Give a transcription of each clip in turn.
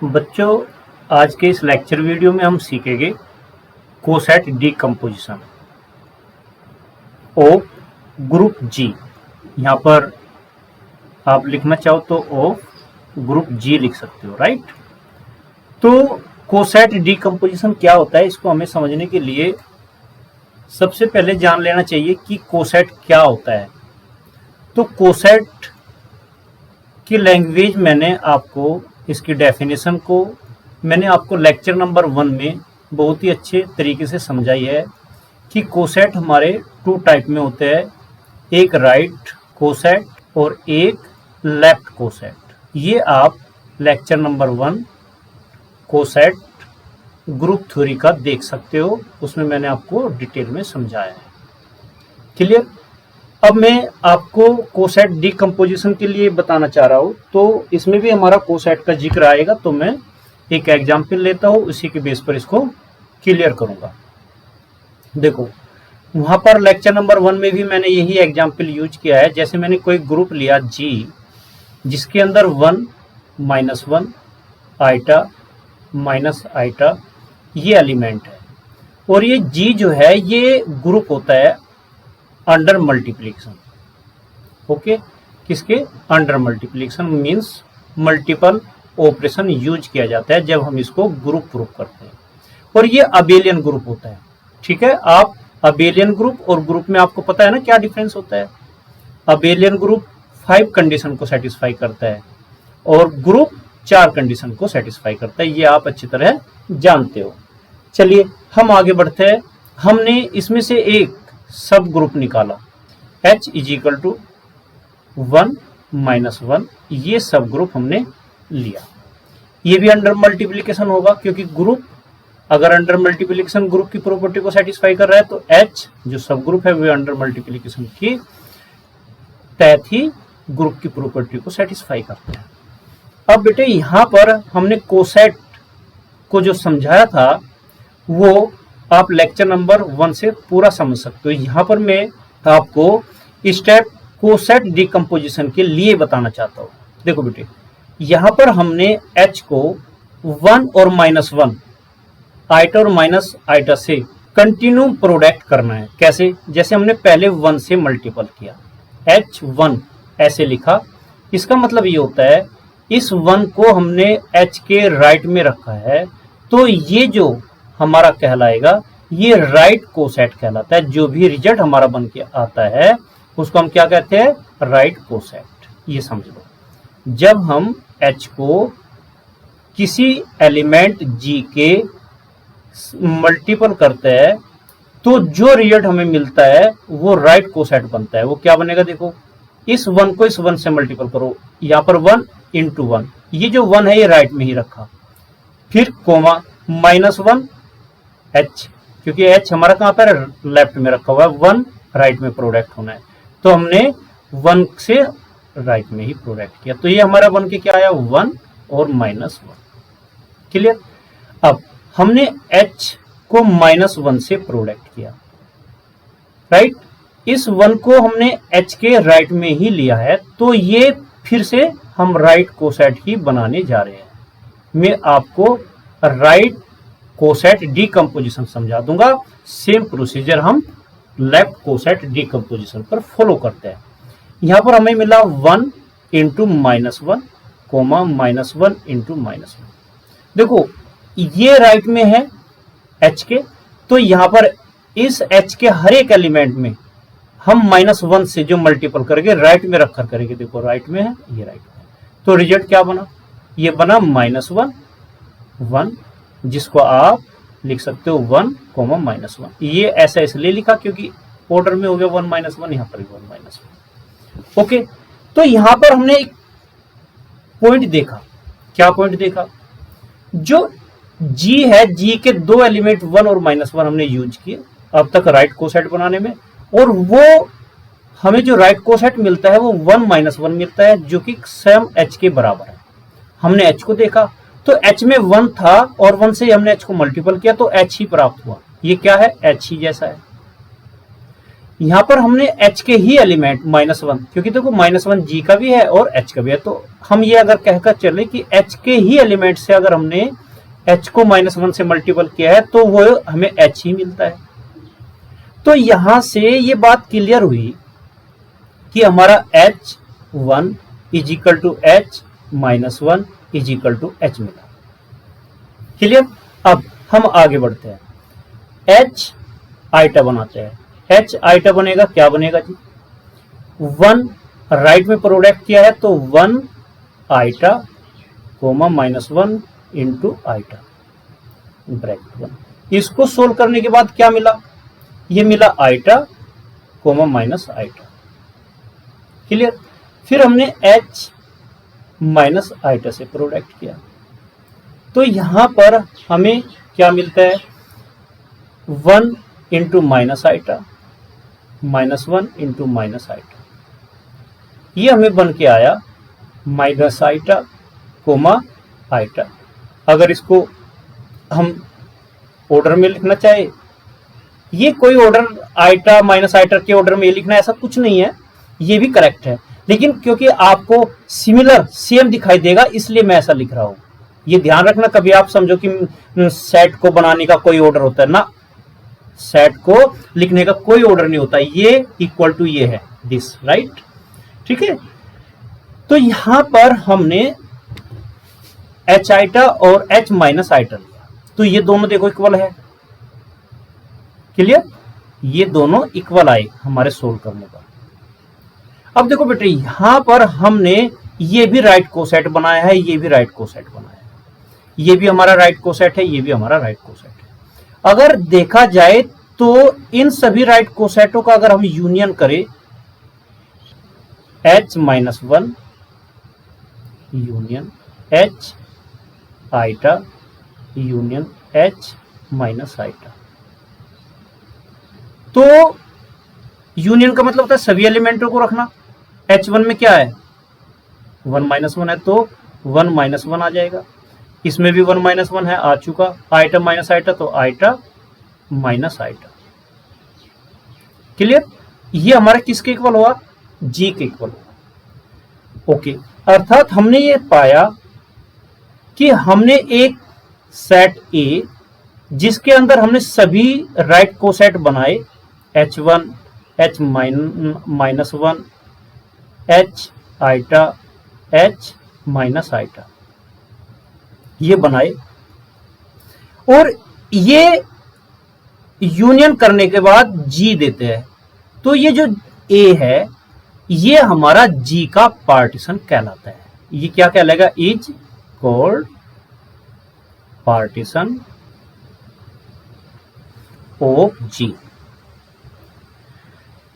बच्चों, आज के इस लेक्चर वीडियो में हम सीखेंगे कोसेट डीकम्पोजिशन ऑफ ग्रुप जी। यहाँ पर आप लिखना चाहो तो ऑफ ग्रुप जी लिख सकते हो, राइट। तो कोसेट डीकम्पोजिशन क्या होता है, इसको हमें समझने के लिए सबसे पहले जान लेना चाहिए कि कोसेट क्या होता है। तो कोसेट की लैंग्वेज मैंने आपको, इसकी डेफिनेशन को मैंने आपको लेक्चर नंबर 1 में बहुत ही अच्छे तरीके से समझाई है कि कोसेट हमारे 2 टाइप में होते हैं, एक राइट कोसेट और एक लेफ्ट कोसेट। ये आप lecture number 1 coset group theory का देख सकते हो, उसमें मैंने आपको डिटेल में समझाया है। क्लियर। अब मैं आपको कोसेट डीकम्पोजिशन के लिए बताना चाह रहा हूँ, तो इसमें भी हमारा कोसेट का जिक्र आएगा, तो मैं एक एग्जाम्पल लेता हूँ, उसी के बेस पर इसको क्लियर करूंगा। देखो, वहां पर लेक्चर नंबर 1 में भी मैंने यही एग्जाम्पल यूज किया है। जैसे मैंने कोई ग्रुप लिया जी, जिसके अंदर 1 -1 आइटा माइनस आइटा ये एलिमेंट है, और ये जी जो है ये ग्रुप होता है अंडर मल्टीप्लिकेशन। ओके, किसके under multiplication means multiple operation use किया जाता है जब हम इसको ग्रुप प्रूफ करते हैं, और ये अबेलियन ग्रुप होता है। ठीक है, आप अबेलियन ग्रुप और ग्रुप में आपको पता है ना क्या डिफरेंस होता है। अबेलियन ग्रुप 5 कंडीशन को सेटिस्फाई करता है और ग्रुप 4 कंडीशन को सेटिस्फाई करता है, ये आप अच्छी तरह जानते हो। चलिए हम आगे बढ़ते हैं। हमने इसमें से एक सब ग्रुप निकाला, H = 1 - 1, ये सब ग्रुप हमने लिया। ये भी अंडर मल्टीप्लिकेशन होगा, क्योंकि ग्रुप अगर अंडर मल्टीप्लिकेशन ग्रुप की प्रॉपर्टी को सेटिस्फाई कर रहा है, तो H जो सब ग्रुप है वो अंडर मल्टीप्लिकेशन की तहत ही ग्रुप की प्रॉपर्टी को सेटिस्फाई करते हैं। अब बेटे यहां पर हमने कोसेट को जो समझाया था वो आप लेक्चर नंबर 1 से पूरा समझ सकते हो। यहाँ पर मैं आपको स्टेप कोसेट डीकम्पोजिशन के लिए बताना चाहता हूँ। देखो बेटे, यहाँ पर हमने H को 1 और -1 आइटा और माइनस आइटा से कंटिन्यू प्रोडक्ट करना है। कैसे? जैसे हमने पहले 1 से मल्टीपल किया, H1 ऐसे लिखा। इसका मतलब ये होता है इस 1 को हमने H के राइट में रखा है, तो ये जो हमारा कहलाएगा ये राइट कोसेट कहलाता है। जो भी रिजल्ट हमारा बन के आता है उसको हम क्या कहते हैं? Right coset. ये समझ लो, जब हम H को किसी एलिमेंट G के मल्टीपल करते हैं तो जो रिजल्ट हमें मिलता है वो राइट कोसेट बनता है। वो क्या बनेगा? देखो, इस 1 को इस 1 से मल्टीपल करो, यहाँ पर 1 × 1, ये जो 1 है ये राइट में ही रखा, फिर कोमा -1 H, क्योंकि H हमारा कहाँ पर लेफ्ट में रखा हुआ है, 1 राइट में प्रोडक्ट होना है, तो हमने 1 से राइट में ही प्रोडक्ट किया, तो ये हमारा बन के क्या आया? 1 और -1। क्लियर। अब हमने H को -1 से प्रोडक्ट किया, राइट। इस 1 को हमने H के राइट में ही लिया है, तो ये फिर से हम राइट कोसेट ही बनाने जा रहे हैं। मैं आपको राइट कोसेट डीकम्पोजिशन समझा दूंगा। सेम प्रोसीजर हम लेफ्ट कोसेट डीकम्पोजिशन पर फॉलो करते हैं। यहाँ पर हमें मिला 1 × -1, कोमा -1 × -1। देखो, ये राइट में है H के, तो यहाँ पर इस H के हर एक एलिमेंट में हम -1 से जो मल्टीपल करेंगे राइट में रखकर करेंगे। देखो, राइट में है, ये राइट में, तो रिजल्ट क्या बना? ये बना -1 1, जिसको आप लिख सकते हो 1, -1। ये ऐसा इसलिए लिखा क्योंकि ऑर्डर में हो गया 1 -1, यहाँ पर भी 1 -1। ओके, तो यहाँ पर हमने एक पॉइंट देखा। क्या पॉइंट देखा? जो G है, G के 2 एलिमेंट 1 और -1 हमने यूज किए अब तक राइट कोसेट बनाने में, और वो हमें जो राइट कोसेट मिलता है वो 1 -1 मिलता है, जो कि सम H के बराबर है। हमने H को देखा तो H में 1 था और 1 से हमने H को मल्टीपल किया तो H ही प्राप्त हुआ। ये क्या है? H ही जैसा है। यहां पर हमने h के ही एलिमेंट -1, क्योंकि देखो -1 g का भी है और h का भी है, तो हम ये अगर कहकर चले कि h के ही एलिमेंट से अगर हमने h को -1 से मल्टीपल किया है तो वो हमें h ही मिलता है। तो यहां से ये बात क्लियर हुई कि हमारा h1 is equal to h -1 is equal to h मिला। क्लियर। अब हम आगे बढ़ते हैं, h आइटा बनाते हैं। h आइटा बनेगा, क्या बनेगा जी, 1 राइट में प्रोडक्ट किया है तो 1 iota comma -1 into iota bracket 1। इसको सोल्व करने के बाद क्या मिला, ये मिला iota comma minus iota. Clear. फिर हमने h माइनस आइटा से प्रोडक्ट किया तो यहां पर हमें क्या मिलता है, 1 into minus iota -1 into minus iota, ये हमें बन के आया माइनस आइटा कोमा आइटा। अगर इसको हम ऑर्डर में लिखना चाहे, ये कोई ऑर्डर आइटा माइनस आइटा के ऑर्डर में लिखना ऐसा कुछ नहीं है, ये भी करेक्ट है, लेकिन क्योंकि आपको सिमिलर सेम दिखाई देगा इसलिए मैं ऐसा लिख रहा हूं। ये ध्यान रखना, कभी आप समझो कि सेट को बनाने का कोई ऑर्डर होता है ना, सेट को लिखने का कोई ऑर्डर नहीं होता, ये इक्वल टू ये है दिस, राइट। ठीक है। तो यहां पर हमने h आइटा और h माइनस आइटा लिया तो ये दोनों देखो इक्वल है। क्लियर। ये दोनों इक्वल आए हमारे सोल्व करने पर। अब देखो बेटे, यहां पर हमने ये भी राइट कोसेट बनाया है, ये भी राइट कोसेट बनाया है, ये भी हमारा राइट कोसेट है, ये भी हमारा राइट कोसेट है। अगर देखा जाए तो इन सभी राइट कोसेटों का अगर हम यूनियन करें, h -1 union h iota union h minus iota, तो यूनियन का मतलब होता है सभी एलिमेंटों को रखना। h1 में क्या है, 1 -1 है तो 1 -1 आ जाएगा, इसमें भी 1 -1 है, आ चुका। आइटा माइनस आइटा तो आइटा माइनस आइटा। क्लियर। ये हमारा किसके इक्वल हुआ, जी के इक्वल हुआ। ओके, अर्थात हमने ये पाया कि हमने एक सेट ए जिसके अंदर हमने सभी राइट कोसेट बनाए, h1 h -1 h iota h minus iota, ये बनाए, और ये यूनियन करने के बाद जी देते हैं। तो ये जो ए है ये हमारा जी का पार्टीशन कहलाता है। ये क्या कहलाएगा, इज कॉल्ड पार्टीशन ऑफ जी।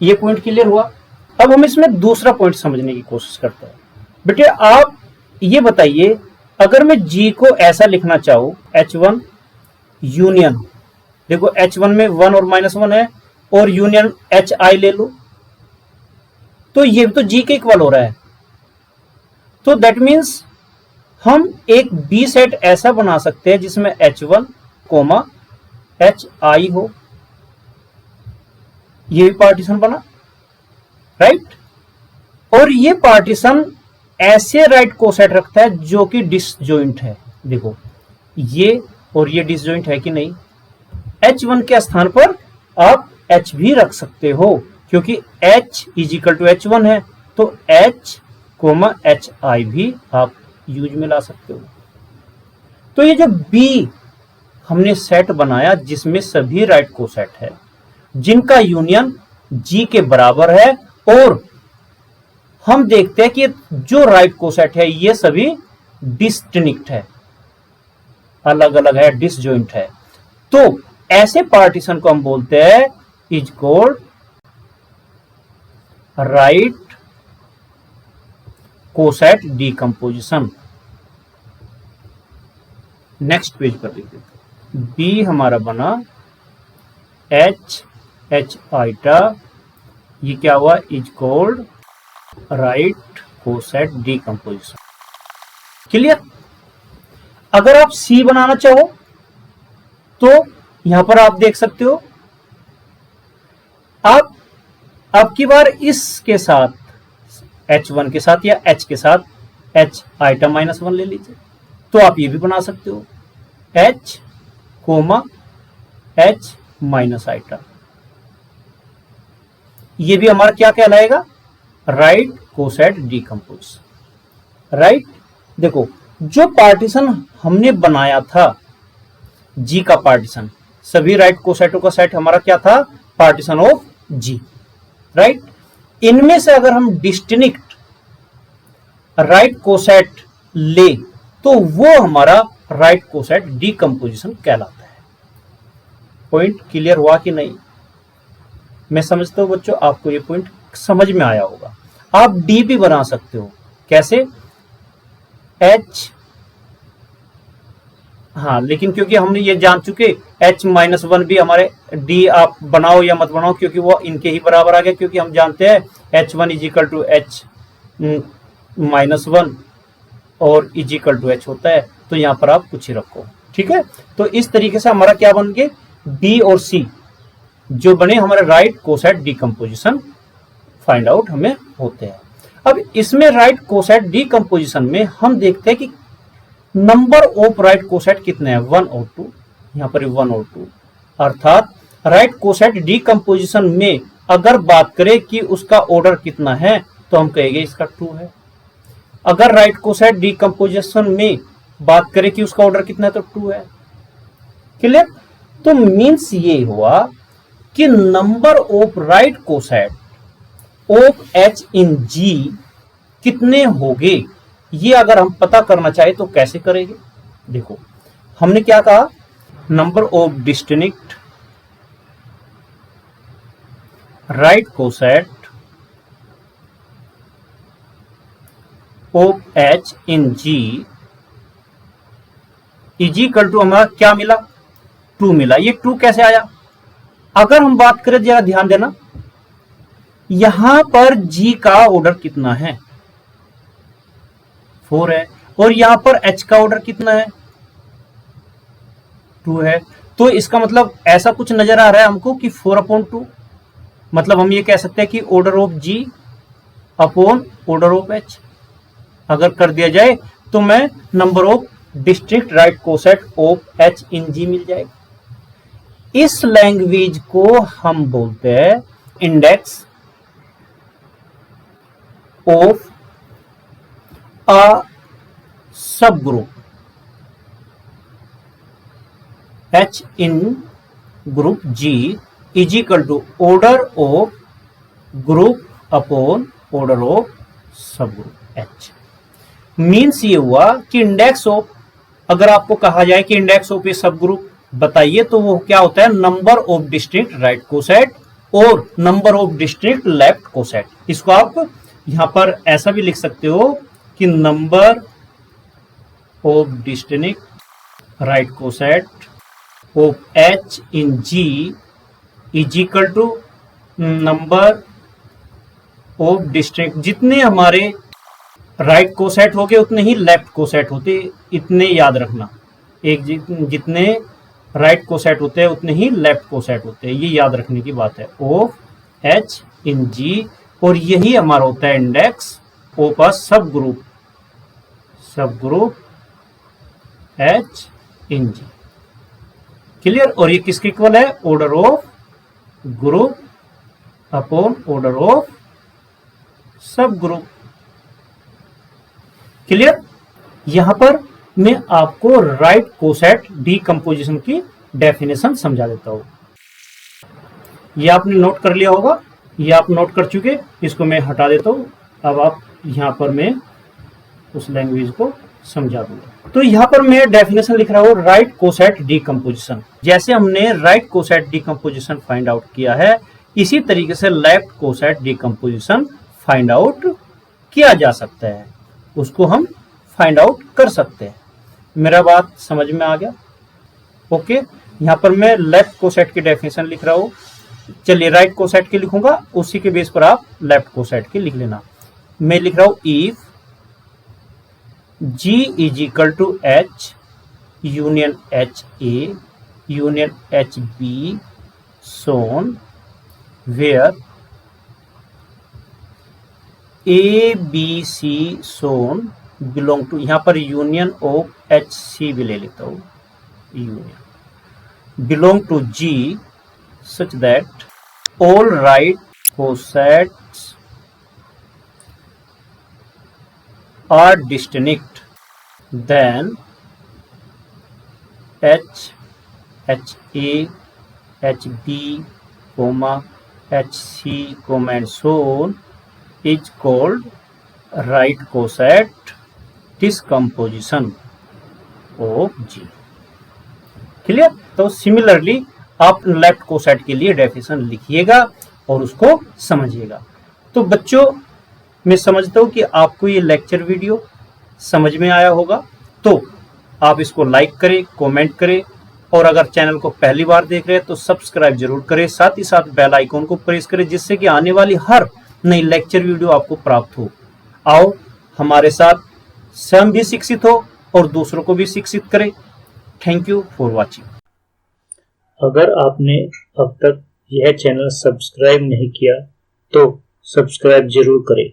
ये पॉइंट क्लियर हुआ। अब हम इसमें दूसरा पॉइंट समझने की कोशिश करते हैं। बेटे आप ये बताइए, अगर मैं जी को ऐसा लिखना चाहूं, h1 यूनियन, देखो h1 में 1 और -1 है और यूनियन hi ले लो, तो ये तो जी के इक्वल हो रहा है। तो दैट मीन्स हम एक बी सेट ऐसा बना सकते हैं जिसमें h1 कोमा hi हो, ये भी पार्टीशन बना, राइट। और ये पार्टीशन ऐसे राइट कोसेट रखता है जो कि डिसजॉइंट है। देखो ये और ये डिसजॉइंट है कि नहीं, h1 के स्थान पर आप h भी रख सकते हो क्योंकि h is equal to h1 है, तो h कोमा hi भी आप यूज में ला सकते हो। तो ये जो B हमने सेट बनाया जिसमें सभी राइट कोसेट है जिनका यूनियन G के बराबर है, और हम देखते हैं कि जो राइट कोसेट है ये सभी डिस्टिंक्ट है, अलग अलग है, डिसजॉइंट है। तो ऐसे पार्टीशन को हम बोलते हैं is called right coset decomposition. Next page पर लिख देते हैं, बी हमारा बना h आइटा, ये क्या हुआ, is called right coset decomposition. Clear. अगर आप सी बनाना चाहो तो यहां पर आप देख सकते हो, आप अब की बार इसके साथ H1 के साथ या H के साथ H आइटम -1 ले लीजिए, तो आप ये भी बना सकते हो H comma H minus iota. ये भी हमारा क्या कहलाएगा, राइट कोसेट डीकंपोजिशन। राइट, देखो जो पार्टीशन हमने बनाया था जी का पार्टीशन, सभी राइट कोसेटों का सेट हमारा क्या था, पार्टीशन ऑफ जी। राइट, इनमें से अगर हम डिस्टिंक्ट राइट कोसेट ले तो वो हमारा राइट कोसेट डीकंपोजिशन कहलाता है। पॉइंट क्लियर हुआ कि नहीं? मैं समझता हूं बच्चों आपको ये पॉइंट समझ में आया होगा। आप डी भी बना सकते हो, कैसे, H, हाँ लेकिन क्योंकि हमने ये जान चुके H-1 भी हमारे, डी आप बनाओ या मत बनाओ क्योंकि वो इनके ही बराबर आ गया, क्योंकि हम जानते हैं H1 is equal to H-1 और इज इक्वल टू H होता है, तो यहां पर आप कुछ ही रखो। ठीक है, तो इस तरीके से हमारा क्या बन गए, डी और सी जो बने हमारे right coset decomposition find out हमें होते हैं। अब इसमें राइट कोसेट डीकंपोजिशन में हम देखते हैं कि नंबर ऑफ राइट कोसेट कितने हैं, 1 और 2, यहां पर 1 और 2, अर्थात राइट कोसेट डीकंपोजिशन में अगर बात करें कि उसका ऑर्डर कितना है तो हम कहेंगे इसका 2 है। अगर राइट कोसेट डीकंपोजिशन में बात करें कि उसका ऑर्डर कितना है तो 2 है। क्लियर? तो मीन्स ये हुआ कि number of right coset of H in G कितने होंगे, ये अगर हम पता करना चाहे तो कैसे करेंगे। देखो हमने क्या कहा, number of distinct right coset of H in G is equal to हमारा क्या मिला, 2 मिला। ये 2 कैसे आया, अगर हम बात करें, जरा ध्यान देना, यहां पर G का ऑर्डर कितना है, 4 है, और यहां पर H का ऑर्डर कितना है, 2 है। तो इसका मतलब ऐसा कुछ नजर आ रहा है हमको कि 4/2, मतलब हम ये कह सकते हैं कि order of G upon order of H अगर कर दिया जाए तो मैं number of district right coset of H in G मिल जाएगा। इस लैंग्वेज को हम बोलते हैं index of a subgroup H in group G is equal to order of group upon order of subgroup H। Means ये हुआ कि index of, अगर आपको कहा जाए कि इंडेक्स ऑफ ए सब ग्रुप बताइए तो वो क्या होता है, number of district right coset और number of district left coset. इसको आप यहां पर ऐसा भी लिख सकते हो कि number of distinct right coset of H in G is equal to number of district, जितने हमारे राइट कोसेट हो गए उतने ही लेफ्ट कोसेट होते, इतने याद रखना, एक जितने राइट कोसेट होते हैं उतने ही लेफ्ट कोसेट होते हैं, ये याद रखने की बात है, ऑफ H इन G, और यही हमारा होता है index of a subgroup H in G। Clear? और ये किसके इक्वल है, order of group upon order of सब ग्रुप। क्लियर? यहां पर मैं आपको राइट कोसेट डीकंपोजिशन की डेफिनेशन समझा देता हूं। ये आपने नोट कर लिया होगा, ये आप नोट कर चुके, इसको मैं हटा देता हूं। अब आप यहां पर मैं उस लैंग्वेज को समझा दूंगा। तो यहां पर मैं डेफिनेशन लिख रहा हूं, राइट कोसेट डीकंपोजिशन। जैसे हमने right coset decomposition find out किया है, इसी तरीके से left coset decomposition find out किया जा सकता है, उसको हम फाइंड आउट कर सकते हैं। मेरा बात समझ में आ गया? ओके, यहां पर मैं लेफ्ट कोसेट की डेफिनेशन लिख रहा हूं। चलिए राइट कोसेट की लिखूंगा, उसी के बेस पर आप लेफ्ट कोसेट की लिख लेना। मैं लिख रहा हूं if G is equal to H union HA union HB so on where A B C so on belong to, यहां पर यूनियन ऑफ एच सी भी ले लेता हूं, union belong to G such that all right cosets are distinct, then H H A H B comma HC comma and so on is called right coset decomposition of G. Clear? तो similarly आप left coset के लिए definition लिखिएगा और उसको समझिएगा। तो बच्चों मैं समझता हूं कि आपको ये लेक्चर वीडियो समझ में आया होगा, तो आप इसको लाइक करें, कमेंट करें, और अगर चैनल को पहली बार देख रहे हैं तो सब्सक्राइब जरूर करें, साथ ही साथ बेल आइकॉन को प्रेस करें, जिससे कि आने वाली हर नई लेक्चर वीडियो आपको प्राप्त हो। आओ हमारे साथ स्वयं भी शिक्षित हो और दूसरों को भी शिक्षित करें। Thank you for watching. अगर आपने अब तक यह चैनल सब्सक्राइब नहीं किया तो सब्सक्राइब जरूर करें।